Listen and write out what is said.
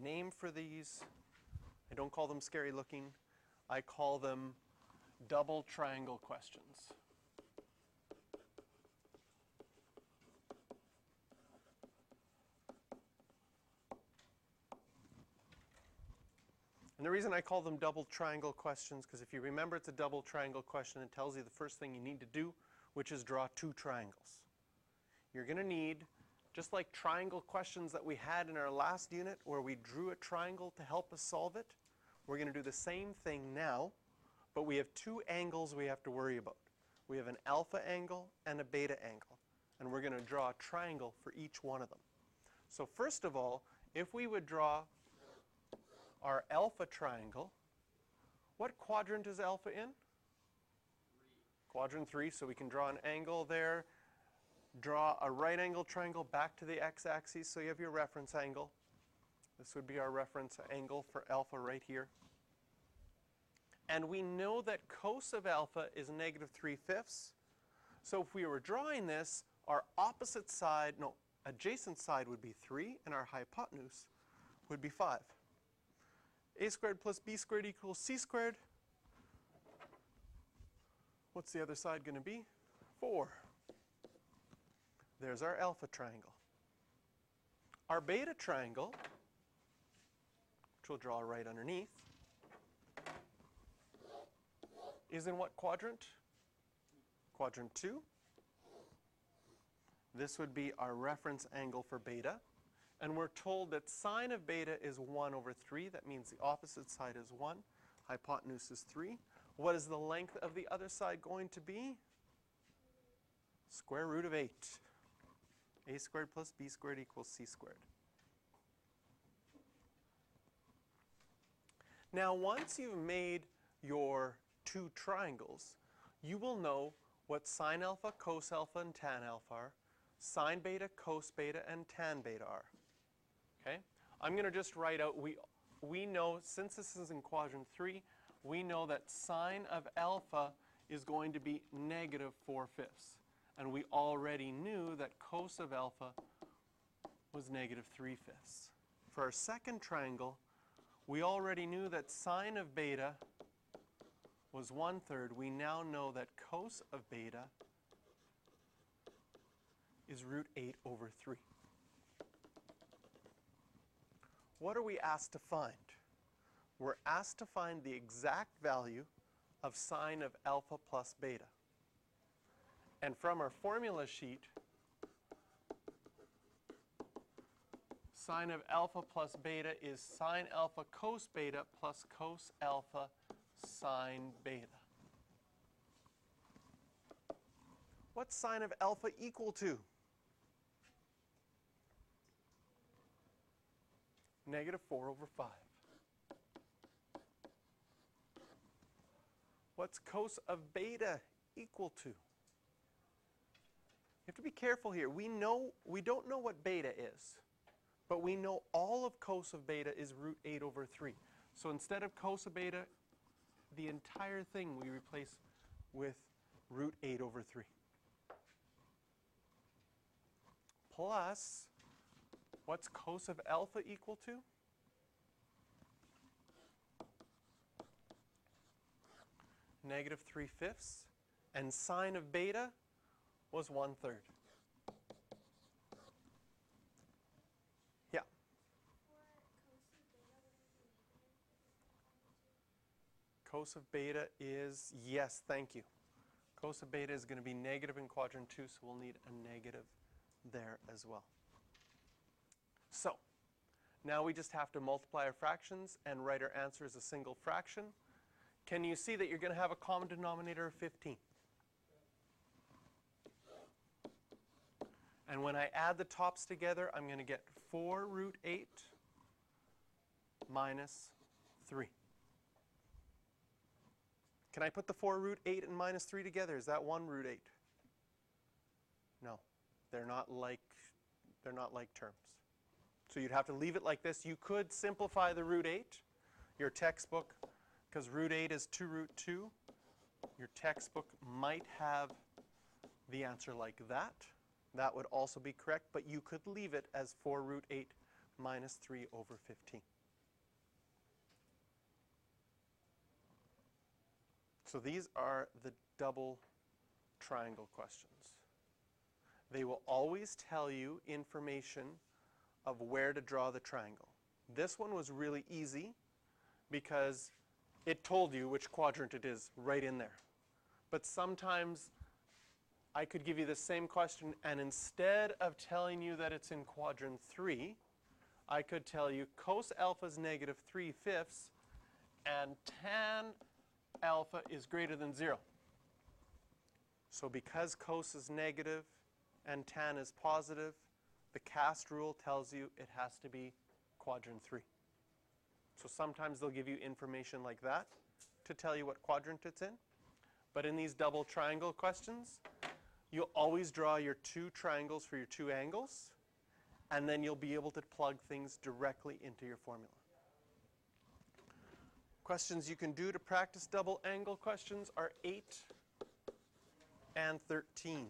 name for these. I don't call them scary looking. I call them double triangle questions. And the reason I call them double triangle questions, because if you remember it's a double triangle question, it tells you the first thing you need to do, which is draw two triangles. You're going to need, just like triangle questions that we had in our last unit where we drew a triangle to help us solve it, we're going to do the same thing now, but we have two angles we have to worry about. We have an alpha angle and a beta angle, and we're going to draw a triangle for each one of them. So first of all, if we would draw our alpha triangle, what quadrant is alpha in? 3. Quadrant 3, so we can draw an angle there. Draw a right angle triangle back to the x-axis, so you have your reference angle. This would be our reference angle for alpha right here. And we know that cos of alpha is -3/5. So if we were drawing this, our opposite side, no, adjacent side would be 3, and our hypotenuse would be 5. A squared plus b squared equals c squared. What's the other side going to be? 4. There's our alpha triangle. Our beta triangle, which we'll draw right underneath, is in what quadrant? Quadrant 2. This would be our reference angle for beta. And we're told that sine of beta is 1/3. That means the opposite side is 1. Hypotenuse is 3. What is the length of the other side going to be? Square root of 8. A squared plus b squared equals c squared. Now, once you've made your two triangles, you will know what sine alpha, cos alpha, and tan alpha are, sine beta, cos beta, and tan beta are. Okay? I'm going to just write out, we know, since this is in quadrant 3, we know that sine of alpha is going to be -4/5. And we already knew that cos of alpha was -3/5. For our second triangle, we already knew that sine of beta was 1/3. We now know that cos of beta is √8/3. What are we asked to find? We're asked to find the exact value of sine of alpha plus beta. And from our formula sheet, sine of alpha plus beta is sine alpha cos beta plus cos alpha sine beta. What's sine of alpha equal to? -4/5. What's cos of beta equal to? You have to be careful here. We don't know what beta is, but we know all of cos of beta is √8/3. So instead of cos of beta, the entire thing we replace with √8/3. Plus, what's cos of alpha equal to? -3/5. And sine of beta was 1/3. Yeah. Cos of beta is, yes, thank you. Cos of beta is going to be negative in quadrant 2, so we'll need a negative there as well. So, now we just have to multiply our fractions and write our answer as a single fraction. Can you see that you're going to have a common denominator of 15? And when I add the tops together, I'm going to get 4√8 minus 3. Can I put the 4√8 and minus 3 together? Is that 1√8? No, they're not like terms. So you'd have to leave it like this. You could simplify the √8. Your textbook, because √8 is 2√2, your textbook might have the answer like that. That would also be correct, but you could leave it as 4√8 minus 3 over 15. So these are the double triangle questions. They will always tell you information of where to draw the triangle. This one was really easy because it told you which quadrant it is right in there. But sometimes I could give you the same question, and instead of telling you that it's in quadrant 3, I could tell you cos alpha is negative 3/5 and tan alpha is greater than 0. So because cos is negative and tan is positive, the cast rule tells you it has to be quadrant 3. So sometimes they'll give you information like that to tell you what quadrant it's in. But in these double triangle questions, you'll always draw your 2 triangles for your 2 angles, and then you'll be able to plug things directly into your formula. Questions you can do to practice double angle questions are 8 and 13.